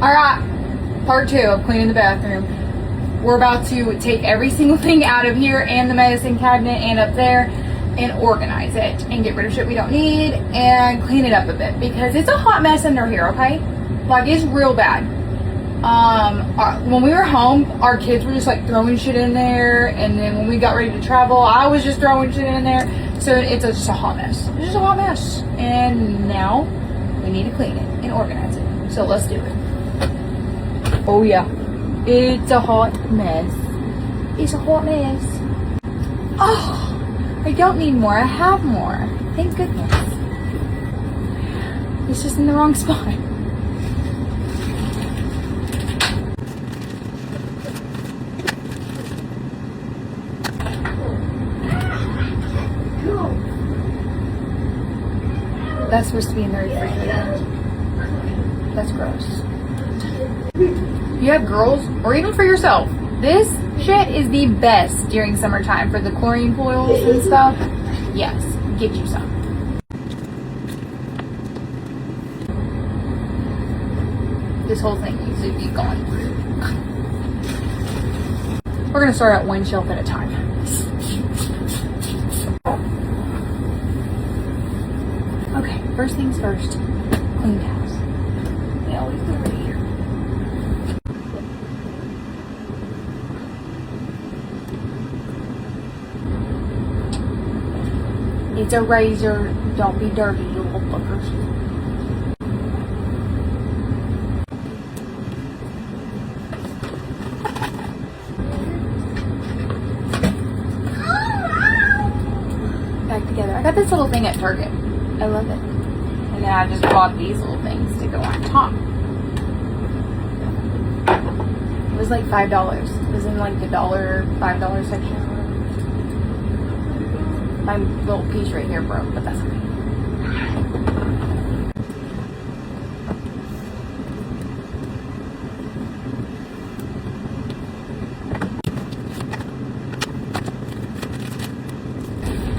Alright, part 2 of cleaning the bathroom. We're about to take every single thing out of here and the medicine cabinet and up there and organize it and get rid of shit we don't need and clean it up a bit because it's a hot mess under here, okay? Like, it's real bad. When we were home, our kids were just like throwing shit in there, and then when we got ready to travel, I was just throwing shit in there. So it's just a hot mess. It's just a hot mess. And now we need to clean it and organize it. So let's do it. Oh yeah, it's a hot mess. It's a hot mess. Oh, I don't need more. I have more. Thank goodness. It's just in the wrong spot. That's supposed to be in the refrigerator. That's gross. You have girls, or even for yourself, this shit is the best during summertime for the chlorine foils and stuff. Yes, get you some. This whole thing needs to be gone through. We're gonna start at one shelf at a time. Okay, first things first, clean towels. They always go right here. It's a razor. Don't be dirty, you little fuckers. Back together. I got this little thing at Target. I love it. And then I just bought these little things to go on top. It was like $5. It was in like the $5 section. My little piece right here broke, but that's okay.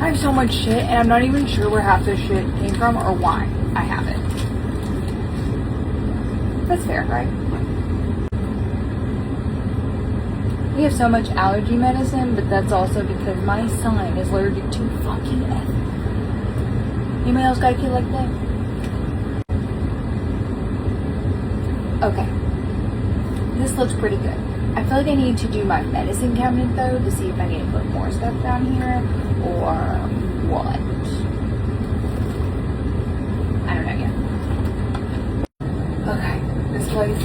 I have so much shit, and I'm not even sure where half this shit came from or why I have it. That's fair, right? We have so much allergy medicine, but that's also because my son is allergic to fucking everything. Anybody else got a kid like that? Okay. This looks pretty good. I feel like I need to do my medicine cabinet though to see if I need to put more stuff down here or what. I don't know yet. Okay, this place.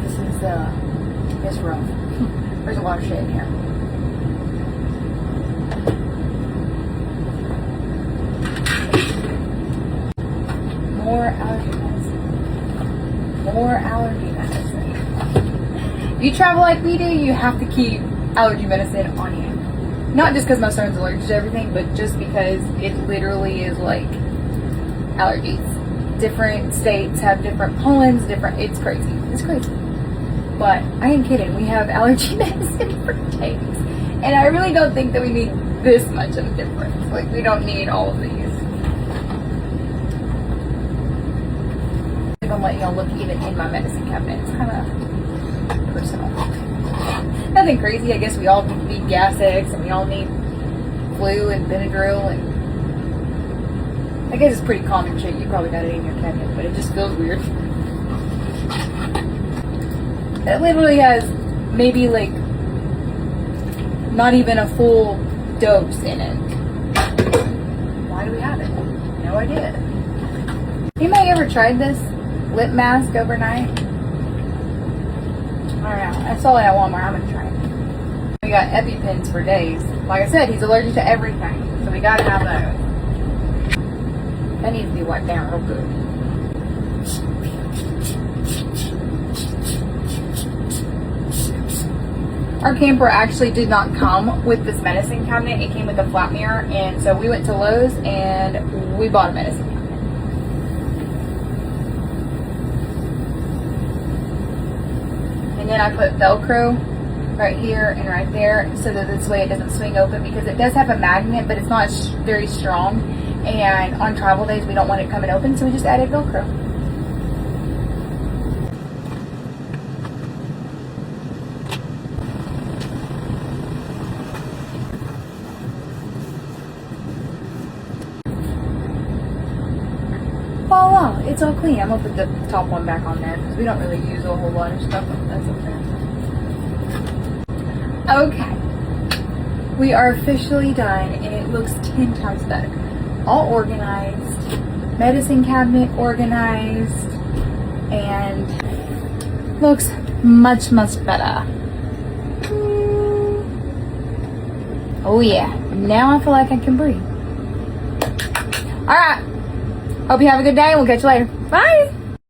This is it's rough. There's a lot of shit in here. More allergy medicine. More allergy medicine. If you travel like we do, you have to keep allergy medicine on you. Not just because my son's allergic to everything, but just because it literally is like allergies. Different states have different pollens, it's crazy. It's crazy. But I ain't kidding, we have allergy medicine for days. And I really don't think that we need this much of a difference. Like, we don't need all of these. I'm letting y'all look even in my medicine cabinet. It's kind of personal. Nothing crazy. I guess we all need Gas X and we all need flu and Benadryl, and I guess it's pretty common shit. You probably got it in your cabinet, but it just feels weird. It literally has maybe like not even a full dose in it. Why do we have it? No idea. Anybody ever tried this lip mask overnight? I don't know. I saw it at Walmart. I'm gonna try it. We got EpiPens for days. Like I said, he's allergic to everything, so we gotta have those. That needs to be wiped down real good. Our camper actually did not come with this medicine cabinet. It came with a flat mirror, and so we went to Lowe's and we bought a medicine cabinet. And then I put Velcro right here and right there so that this way it doesn't swing open, because it does have a magnet, but it's not very strong. And on travel days, we don't want it coming open, so we just added Velcro. voila, it's all clean. I'm gonna put the top one back on there because we don't really use a whole lot of stuff. That's okay. Okay. We are officially done and it looks 10 times better. All organized, medicine cabinet organized, and looks much better. Oh yeah, now I feel like I can breathe. Alright, hope you have a good day and we'll catch you later. Bye!